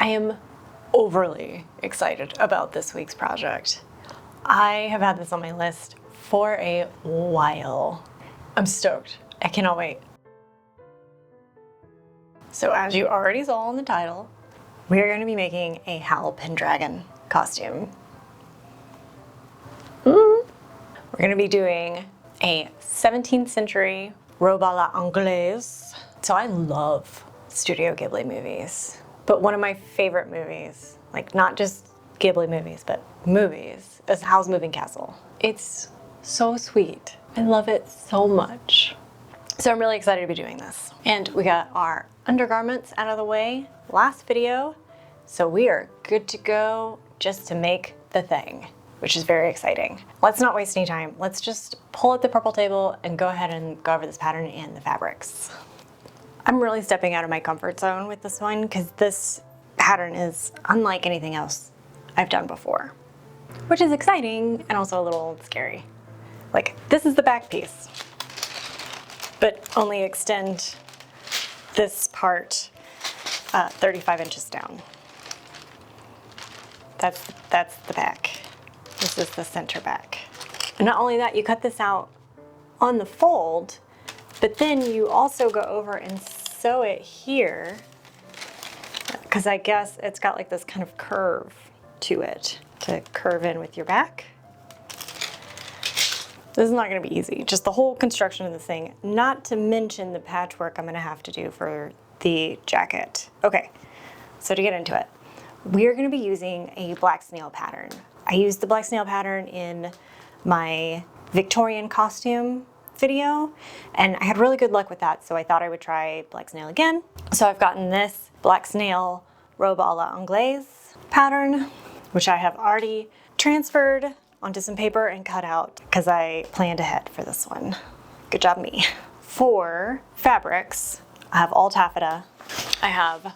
I am overly excited about this week's project. I have had this on my list for a while. I'm stoked. I cannot wait. So as you already saw in the title, we are going to be making a Howl Pendragon costume. We're going to be doing a 17th century robe à la anglaise. So I love Studio Ghibli movies, but one of my favorite movies, like not just Ghibli movies, but movies, is Howls Moving Castle. It's so sweet. I love it so much. So I'm really excited to be doing this. And we got our undergarments out of the way last video, so we are good to go just to make the thing, which is very exciting. Let's not waste any time. Let's just pull up the purple table and go ahead and go over this pattern and the fabrics. I'm really stepping out of my comfort zone with this one because this pattern is unlike anything else I've done before, which is exciting and also a little scary. Like, this is the back piece, but only extend this part 35 inches down. That's the back. This is the center back. And not only that, you cut this out on the fold, but then you also go over and sew it here, because I guess it's got like this kind of curve to it to curve in with your back. This is not going to be easy, just the whole construction of this thing, not to mention the patchwork I'm going to have to do for the jacket. Okay, so to get into it, we're going to be using a black snail pattern. I used the black snail pattern in my Victorian costume video, and I had really good luck with that, so I thought I would try black snail again. So I've gotten this black snail robe à la anglaise pattern, which I have already transferred onto some paper and cut out because I planned ahead for this one. Good job me. For fabrics, I have all taffeta. I have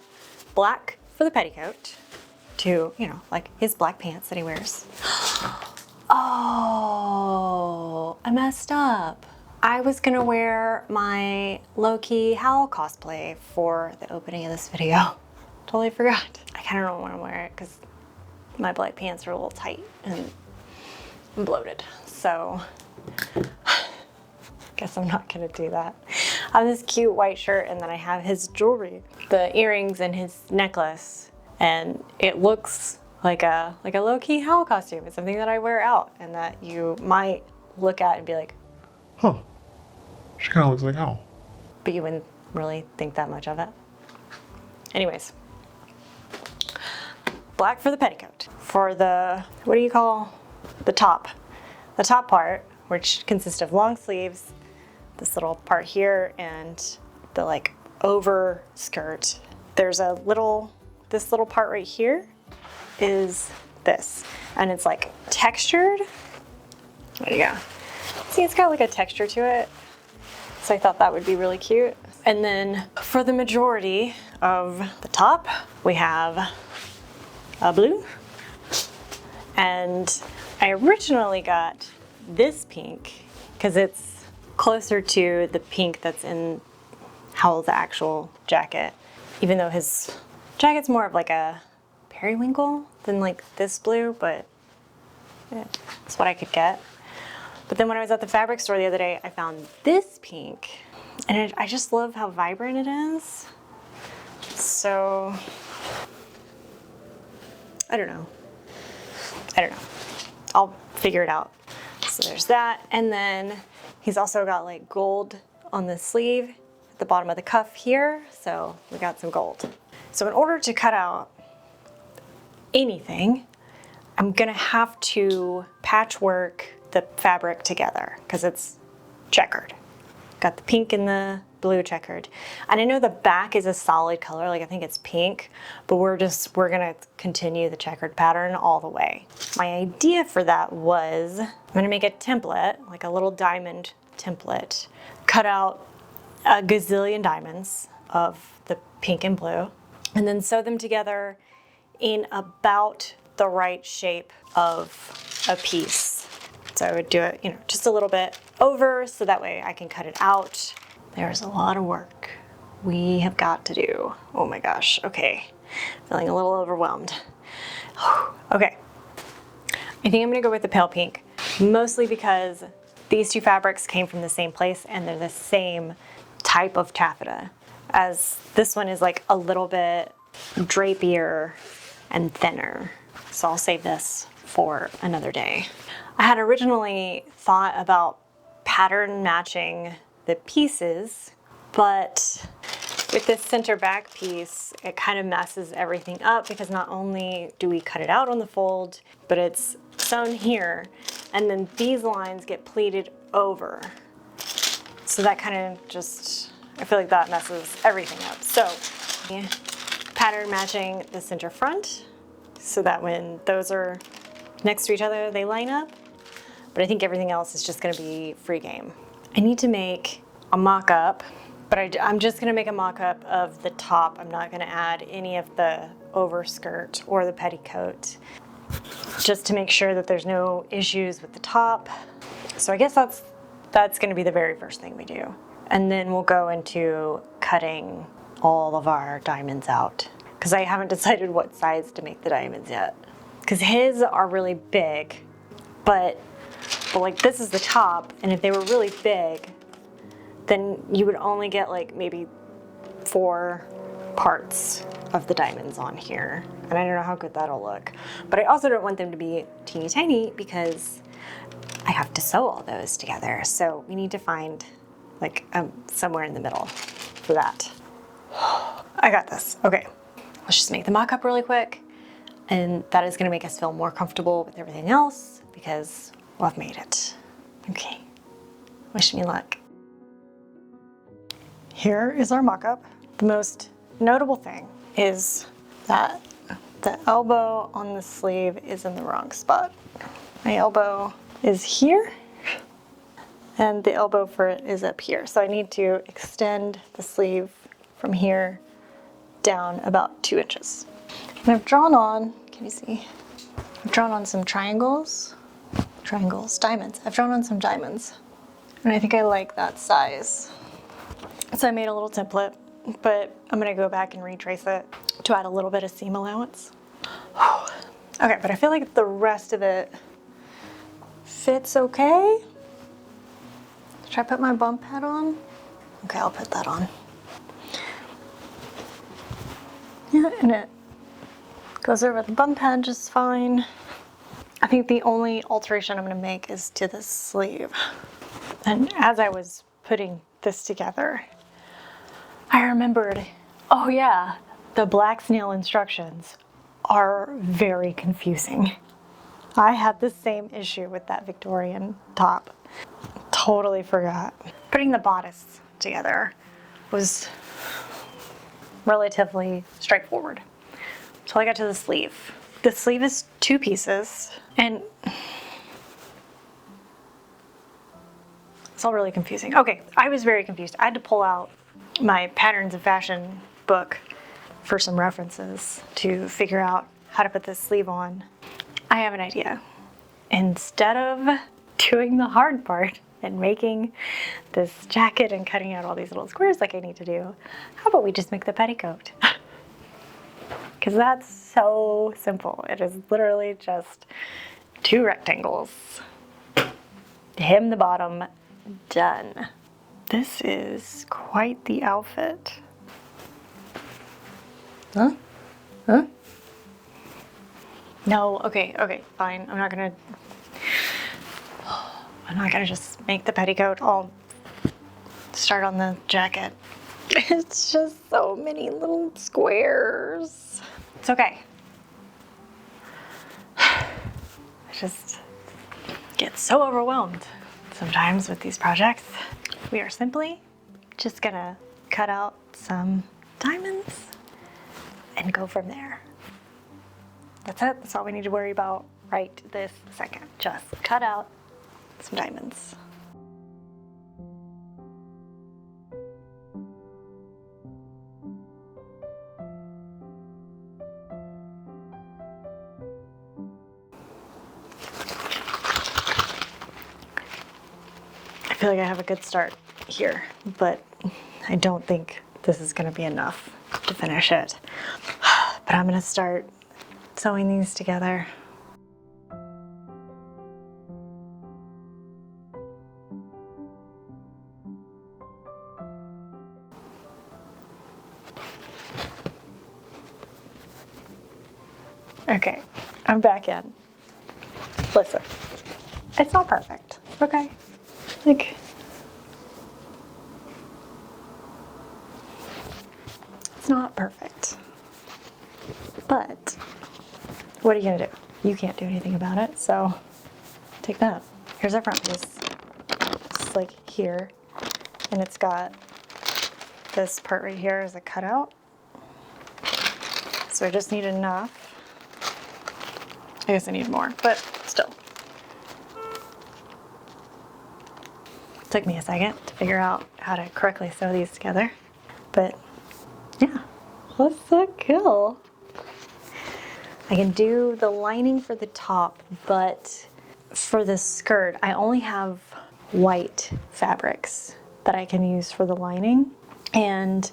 black for the petticoat to, you know, like his black pants that he wears. Oh, I messed up. I was gonna wear my low-key Howl cosplay for the opening of this video. Totally forgot. I kind of don't want to wear it because my black pants are a little tight and I'm bloated, so guess I'm not gonna do that. I have this cute white shirt and then I have his jewelry, the earrings and his necklace, and it looks like a low-key Howl costume. It's something that I wear out and that you might look at and be like, huh, she kind of looks like Howl. But you wouldn't really think that much of it. Anyways, black for the petticoat. For the, what do you call the top part, which consists of long sleeves, this little part here, and the like over skirt. There's a little, this little part right here is this, and it's like textured. There you go. See, it's got like a texture to it. So I thought that would be really cute. And then for the majority of the top, we have a blue. And I originally got this pink because it's closer to the pink that's in Howl's actual jacket, even though his jacket's more of like a periwinkle than like this blue, but yeah, that's what I could get. But then when I was at the fabric store the other day, I found this pink, and I just love how vibrant it is. So, I don't know. I'll figure it out. So there's that, and then he's also got like gold on the sleeve at the bottom of the cuff here, so we got some gold. So in order to cut out anything, I'm gonna have to patchwork the fabric together because it's checkered. Got the pink and the blue checkered. And I know the back is a solid color, like I think it's pink, but we're gonna continue the checkered pattern all the way. My idea for that was, I'm gonna make a template, like a little diamond template, cut out a gazillion diamonds of the pink and blue, and then sew them together in about the right shape of a piece. So I would do it, you know, just a little bit over so that way I can cut it out. There's a lot of work we have got to do. Oh my gosh, okay. Feeling a little overwhelmed. Okay. I think I'm gonna go with the pale pink, mostly because these two fabrics came from the same place and they're the same type of taffeta, as this one is like a little bit drapier and thinner. So I'll save this for another day. I had originally thought about pattern matching the pieces, but with this center back piece, it kind of messes everything up because not only do we cut it out on the fold, but it's sewn here, and then these lines get pleated over. So that kind of just, I feel like that messes everything up. So pattern matching the center front so that when those are next to each other, they line up. But I think everything else is just gonna be free game. I need to make a mock-up, but I'm just gonna make a mock-up of the top. I'm not gonna add any of the overskirt or the petticoat, just to make sure that there's no issues with the top. So I guess that's gonna be the very first thing we do. And then we'll go into cutting all of our diamonds out, because I haven't decided what size to make the diamonds yet. Because his are really big, but like this is the top, and if they were really big, then you would only get like maybe 4 parts of the diamonds on here. And I don't know how good that'll look. But I also don't want them to be teeny tiny because I have to sew all those together. So we need to find like somewhere in the middle for that. I got this. Okay, let's just make the mock-up really quick. And that is gonna make us feel more comfortable with everything else because well, I've made it. Okay, wish me luck. Here is our mock-up. The most notable thing is that the elbow on the sleeve is in the wrong spot. My elbow is here, and the elbow for it is up here. So I need to extend the sleeve from here down about 2 inches. And I've drawn on, can you see? I've drawn on some diamonds. I've drawn on some diamonds, and I think I like that size. So I made a little template, but I'm gonna go back and retrace it to add a little bit of seam allowance. Okay, but I feel like the rest of it fits okay. Should I put my bump pad on? Okay, I'll put that on. Yeah, and it goes over the bump pad just fine. I think the only alteration I'm gonna make is to the sleeve. And as I was putting this together, I remembered, oh yeah, the black snail instructions are very confusing. I had the same issue with that Victorian top. Totally forgot. Putting the bodice together was relatively straightforward. Until I got to the sleeve. The sleeve is 2 pieces, and it's all really confusing. Okay, I was very confused. I had to pull out my Patterns of Fashion book for some references to figure out how to put this sleeve on. I have an idea. Instead of doing the hard part and making this jacket and cutting out all these little squares like I need to do, how about we just make the petticoat? Because that's so simple. It is literally just 2 rectangles. Hem the bottom, done. This is quite the outfit. Huh? Huh? No, okay, fine. I'm not gonna just make the petticoat. I'll start on the jacket. It's just so many little squares. It's okay. I just get so overwhelmed sometimes with these projects. We are simply just gonna cut out some diamonds and go from there. That's it. That's all we need to worry about right this second. Just cut out some diamonds. I feel like I have a good start here, but I don't think this is going to be enough to finish it. But But I'm gonna start sewing these together. Okay, I'm back in. Listen, it's not perfect, okay? Like, it's not perfect. But what are you gonna do? You can't do anything about it, so take that. Here's our front piece. It's like here, and it's got this part right here is a cutout. So I just need enough. I guess I need more, but still. Took me a second to figure out how to correctly sew these together. But yeah, that's so cool. I can do the lining for the top, but for the skirt, I only have white fabrics that I can use for the lining. And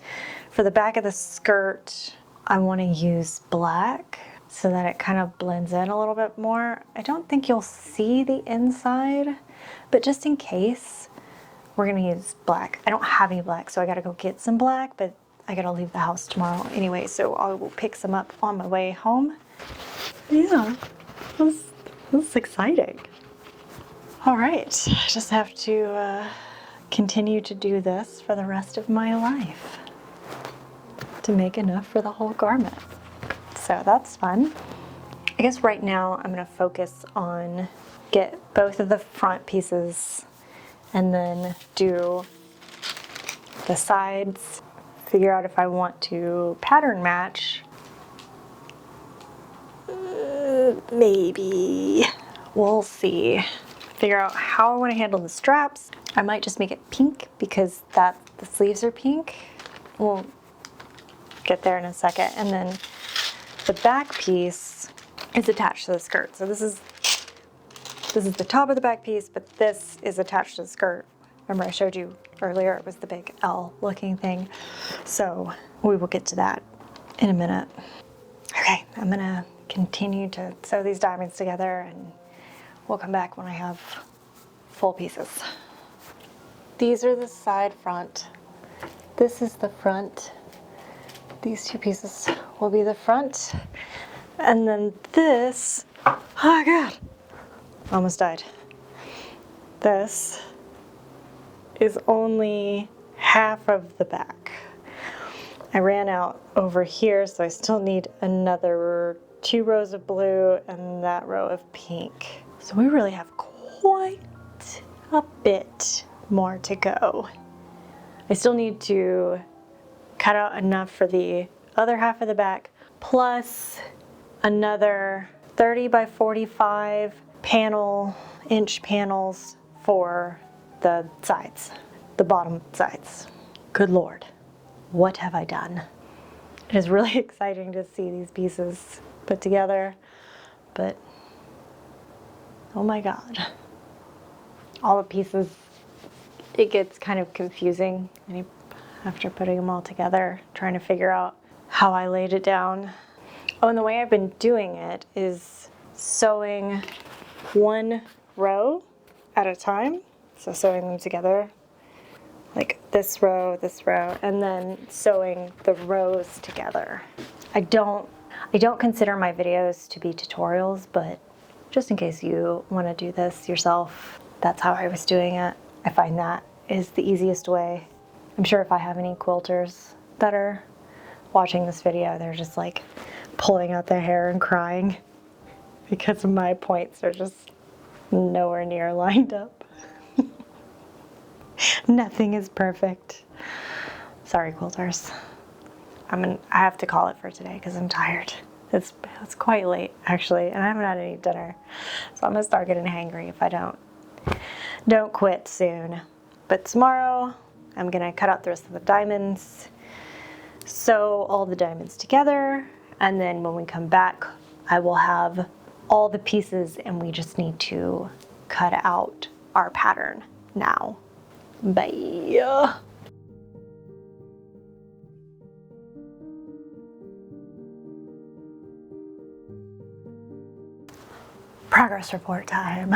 for the back of the skirt, I want to use black so that it kind of blends in a little bit more. I don't think you'll see the inside, but just in case, we're gonna use black. I don't have any black, so I gotta go get some black, but I gotta leave the house tomorrow anyway, so I will pick some up on my way home. Yeah, this is exciting. All right, I just have to continue to do this for the rest of my life to make enough for the whole garment. So that's fun. I guess right now I'm gonna focus on get both of the front pieces and then do the sides, figure out if I want to pattern match. Maybe. We'll see. Figure out how I want to handle the straps. I might just make it pink because the sleeves are pink. We'll get there in a second. And then the back piece is attached to the skirt. So this is the top of the back piece, but this is attached to the skirt. Remember I showed you earlier, it was the big L looking thing. So we will get to that in a minute. Okay, I'm gonna continue to sew these diamonds together and we'll come back when I have full pieces. These are the side front. This is the front. These two pieces will be the front. And then this, oh my God, almost died. This is only half of the back. I ran out over here, so I still need another 2 rows of blue and that row of pink. So we really have quite a bit more to go. I still need to cut out enough for the other half of the back, plus another 30 by 45 inch panels for the sides, the bottom sides. Good Lord, what have I done? It is really exciting to see these pieces put together, but oh my God. All the pieces, it gets kind of confusing after putting them all together, trying to figure out how I laid it down. Oh, and the way I've been doing it is sewing one row at a time. So sewing them together, like this row, and then sewing the rows together. I don't consider my videos to be tutorials, but just in case you want to do this yourself, that's how I was doing it. I find that is the easiest way. I'm sure if I have any quilters that are watching this video, they're just like pulling out their hair and crying because my points are just nowhere near lined up. Nothing is perfect. Sorry, quilters. I have to call it for today because I'm tired. It's quite late actually, and I haven't had any dinner, so I'm gonna start getting hangry if I don't quit soon. But tomorrow I'm gonna cut out the rest of the diamonds, sew all the diamonds together, and then when we come back, I will have all the pieces, and we just need to cut out our pattern now. Bye. Progress report time.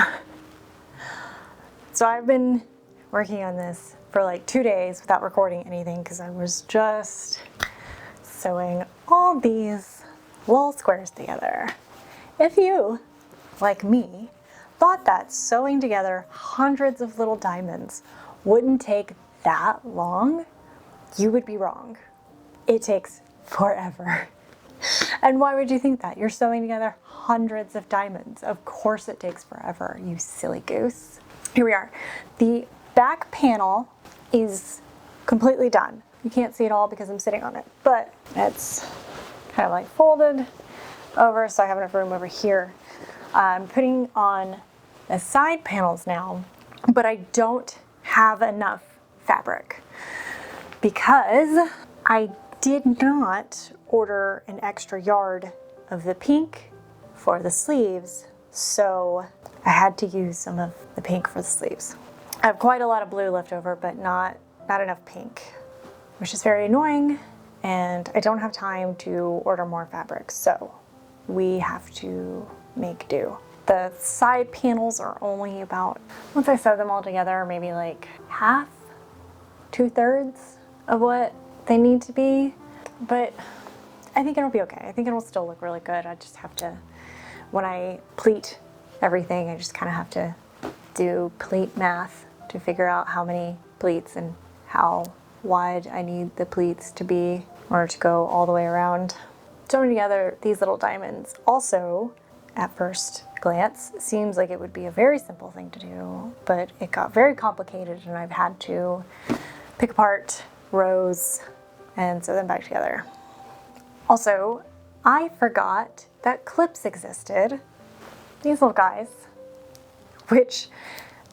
So I've been working on this for like 2 days without recording anything because I was just sewing all these little squares together. If you, like me, thought that sewing together hundreds of little diamonds wouldn't take that long, you would be wrong. It takes forever. And why would you think that? You're sewing together hundreds of diamonds. Of course it takes forever, you silly goose. Here we are. The back panel is completely done. You can't see it all because I'm sitting on it, but it's kind of like folded over, so I have enough room over here. I'm putting on the side panels now, but I don't have enough fabric because I did not order an extra yard of the pink for the sleeves, so I had to use some of the pink for the sleeves. I have quite a lot of blue left over, but not enough pink, which is very annoying, and I don't have time to order more fabric, so we have to make do. The side panels are only about, once I sew them all together, maybe like half, 2/3 of what they need to be, but I think it'll be okay. I think it'll still look really good. I just have to, when I pleat everything, I just kind of have to do pleat math to figure out how many pleats and how wide I need the pleats to be in order to go all the way around. Sewing together these little diamonds also, at first glance, seems like it would be a very simple thing to do, but it got very complicated and I've had to pick apart rows and sew them back together. Also, I forgot that clips existed, these little guys, which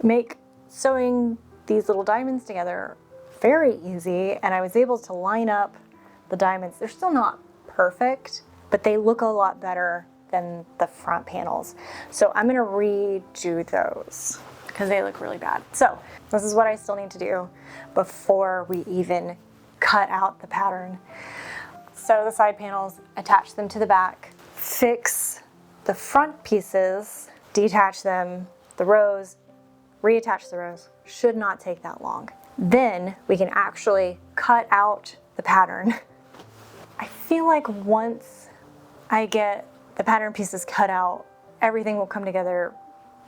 make sewing these little diamonds together very easy, and I was able to line up the diamonds. They're still not perfect, but they look a lot better than the front panels. So I'm gonna redo those because they look really bad. So this is what I still need to do before we even cut out the pattern. Sew the side panels, attach them to the back, fix the front pieces, detach them, the rows, reattach the rows. Should not take that long. Then we can actually cut out the pattern. I feel like once I get the pattern pieces cut out, everything will come together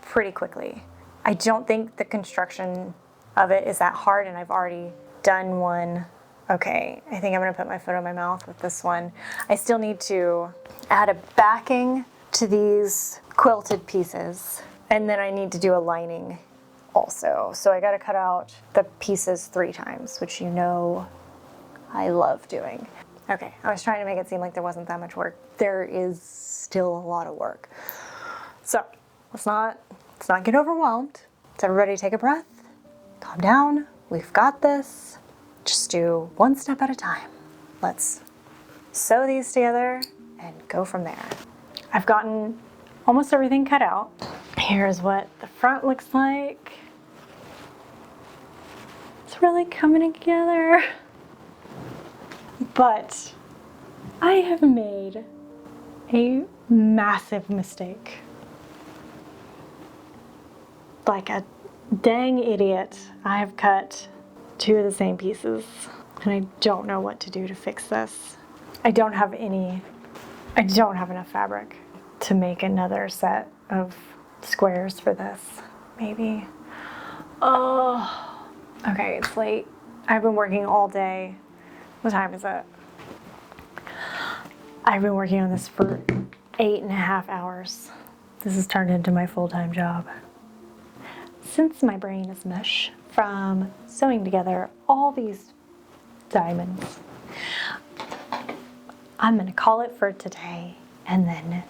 pretty quickly. I don't think the construction of it is that hard, and I've already done one. Okay, I think I'm gonna put my foot on my mouth with this one. I still need to add a backing to these quilted pieces, and then I need to do a lining also. So I gotta cut out the pieces 3 times, which you know I love doing. Okay, I was trying to make it seem like there wasn't that much work. There is still a lot of work. So let's not get overwhelmed. Let's everybody take a breath, calm down. We've got this. Just do one step at a time. Let's sew these together and go from there. I've gotten almost everything cut out. Here's what the front looks like. It's really coming together. But I have made a massive mistake. Like a dang idiot, I have cut 2 of the same pieces, and I don't know what to do to fix this. I don't have enough fabric to make another set of squares for this, maybe. Oh, okay, it's late. I've been working all day. What time is it? I've been working on this for 8.5 hours. This has turned into my full-time job. Since my brain is mush from sewing together all these diamonds, I'm gonna call it for today and then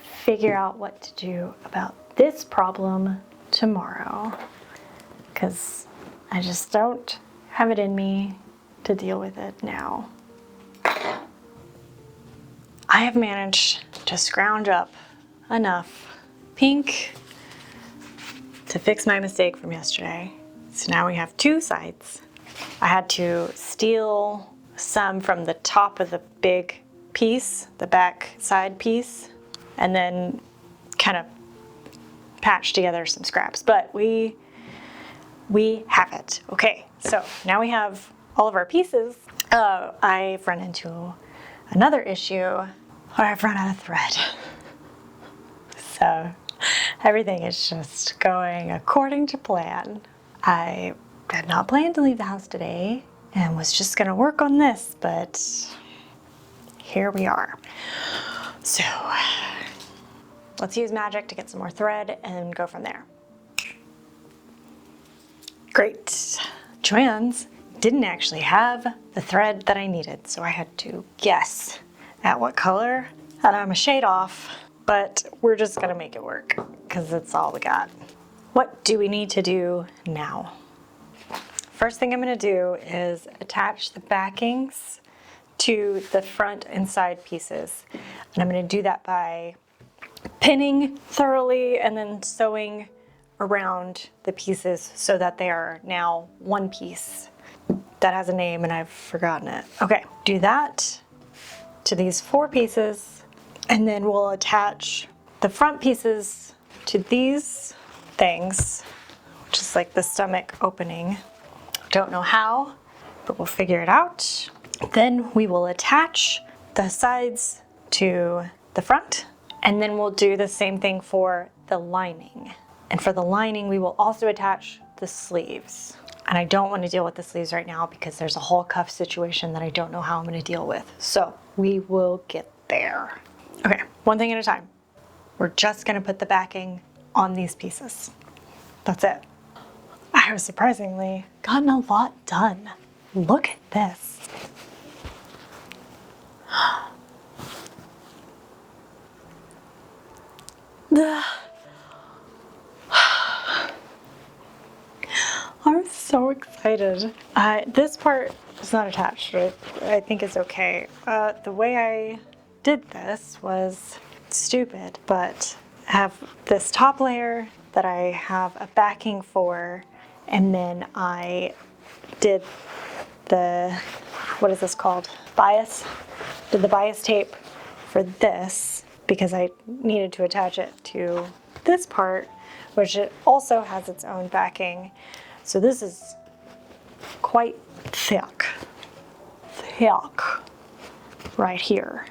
figure out what to do about this problem tomorrow, because I just don't have it in me to deal with it now. I have managed to scrounge up enough pink to fix my mistake from yesterday. So now we have 2 sides. I had to steal some from the top of the big piece, the back side piece, and then kind of patch together some scraps, but we have it. Okay, so now we have all of our pieces. I've run into another issue where I've run out of thread. So everything is just going according to plan. I had not planned to leave the house today and was just gonna work on this, but here we are. So let's use magic to get some more thread and go from there. Great. Joanne's didn't actually have the thread that I needed, so I had to guess at what color, and I'm a shade off, but we're just gonna make it work because it's all we got. What do we need to do now? First thing I'm gonna do is attach the backings to the front and side pieces, and I'm gonna do that by pinning thoroughly and then sewing around the pieces so that they are now one piece. That has a name and I've forgotten it. Okay, do that to these 4 pieces, and then we'll attach the front pieces to these things, which is like the stomach opening. Don't know how, but we'll figure it out. Then we will attach the sides to the front, and then we'll do the same thing for the lining. And for the lining, we will also attach the sleeves. And I don't want to deal with the sleeves right now because there's a whole cuff situation that I don't know how I'm going to deal with. So we will get there. Okay, one thing at a time. We're just going to put the backing on these pieces. That's it. I have surprisingly gotten a lot done. Look at this. I'm so excited. This part is not attached, but I think it's okay. The way I did this was stupid, but I have this top layer that I have a backing for, and then I did the, what is this called? Bias. Did the bias tape for this because I needed to attach it to this part, which it also has its own backing. So this is quite thick right here.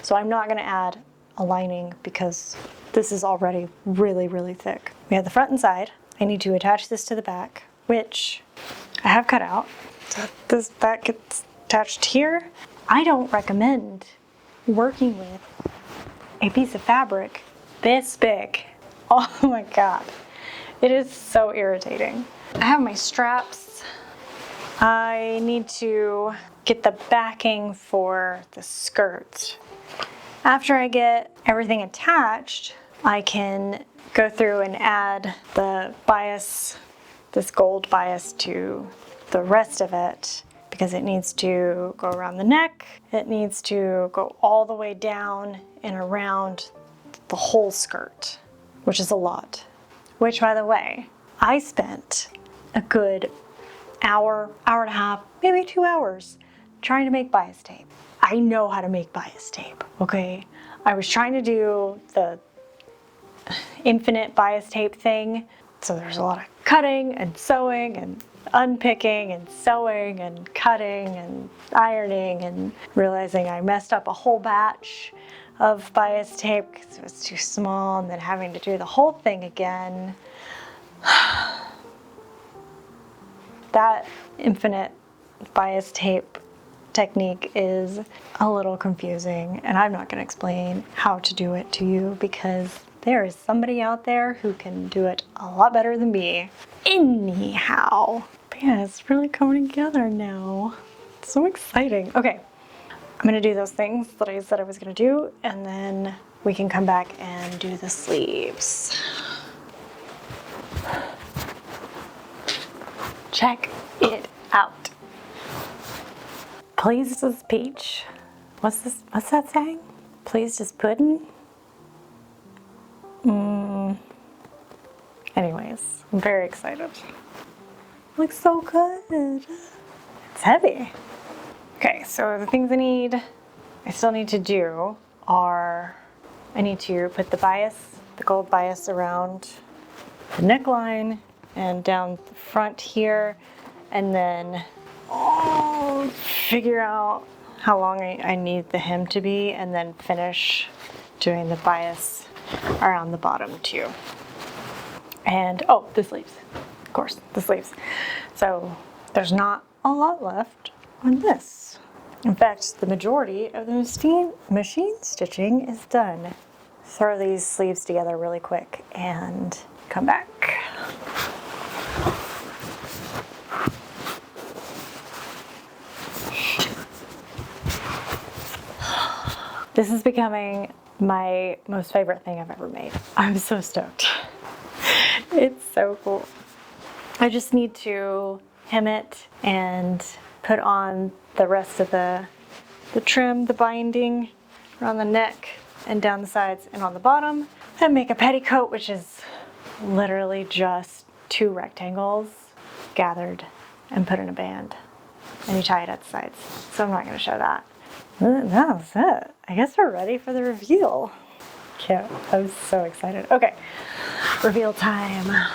So I'm not gonna add a lining because this is already really, really thick. We have the front and side. I need to attach this to the back, which I have cut out. So this back gets attached here. I don't recommend working with a piece of fabric this big. Oh my God. It is so irritating. I have my straps. I need to get the backing for the skirt. After I get everything attached, I can go through and add the bias, this gold bias, to the rest of it because it needs to go around the neck. It needs to go all the way down and around the whole skirt, which is a lot. Which, by the way, I spent a good hour, hour and a half, maybe 2 hours trying to make bias tape. I know how to make bias tape, okay? I was trying to do the infinite bias tape thing, so there's a lot of cutting and sewing and unpicking and sewing and cutting and ironing and realizing I messed up a whole batch of bias tape because it was too small, and then having to do the whole thing again. That infinite bias tape technique is a little confusing, and I'm not going to explain how to do it to you because there is somebody out there who can do it a lot better than me. Anyhow, but yeah, it's really coming together now. It's so exciting. Okay, I'm going to do those things that I said I was going to do, and then we can come back and do the sleeves. Check it out. Pleased as peach. What's this? What's that saying? Pleased as pudding? Anyways, I'm very excited. Looks so good. It's heavy. Okay, so the things I still need to do are, I need to put the bias, the gold bias around the neckline and down the front here, and then figure out how long I need the hem to be, and then finish doing the bias around the bottom too. And oh, the sleeves, of course, the sleeves. So there's not a lot left on this. In fact, the majority of the machine stitching is done. Throw these sleeves together really quick and come back. This is becoming my most favorite thing I've ever made. I'm so stoked. It's so cool. I just need to hem it and put on the rest of the trim, the binding around the neck and down the sides and on the bottom, and make a petticoat, which is literally just 2 rectangles gathered and put in a band, and you tie it at the sides. So I'm not going to show that. That was it. I guess we're ready for the reveal. Cute. I'm so excited. Okay, reveal time.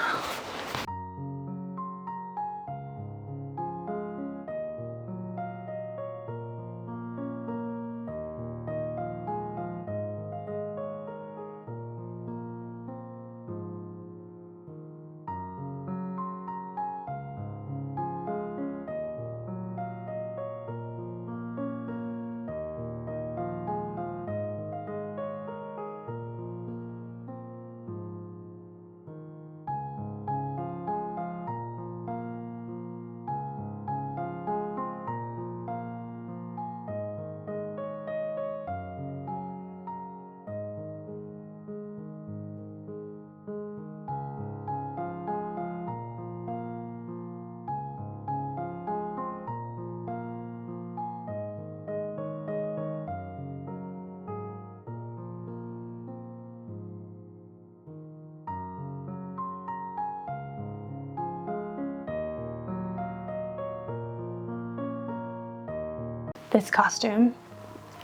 This costume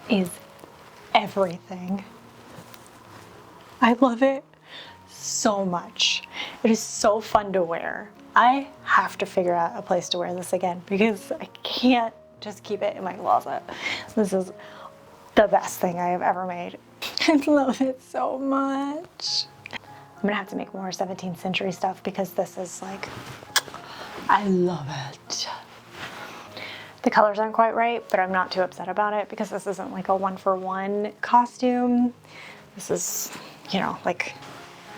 is everything. I love it so much. It is so fun to wear. I have to figure out a place to wear this again because I can't just keep it in my closet. This is the best thing I have ever made. I love it so much. I'm gonna have to make more 17th century stuff because this is like, I love it. The colors aren't quite right, but I'm not too upset about it because this isn't like a 1-for-1 costume. This is, you know, like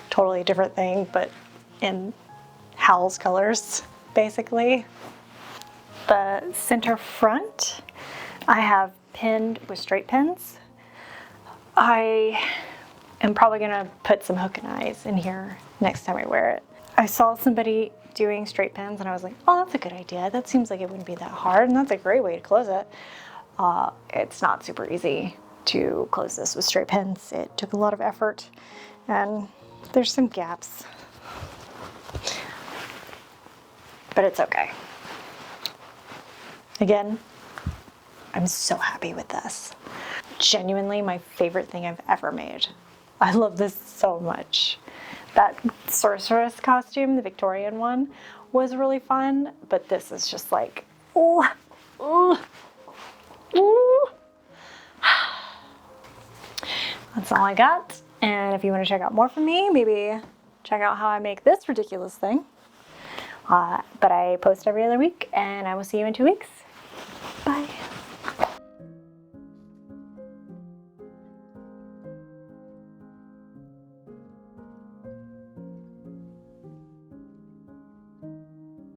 totally different thing, but in Howl's colors, basically. The center front, I have pinned with straight pins. I am probably gonna put some hook and eyes in here next time I wear it. I saw somebody doing straight pins and I was like, oh, that's a good idea. That seems like it wouldn't be that hard and that's a great way to close it. It's not super easy to close this with straight pins. It took a lot of effort and there's some gaps, but it's okay. Again, I'm so happy with this. Genuinely my favorite thing I've ever made. I love this so much. That sorceress costume, the Victorian one, was really fun, but this is just like, ooh, ooh, ooh. That's all I got. And if you want to check out more from me, maybe check out how I make this ridiculous thing. But I post every other week, and I will see you in 2 weeks. Bye.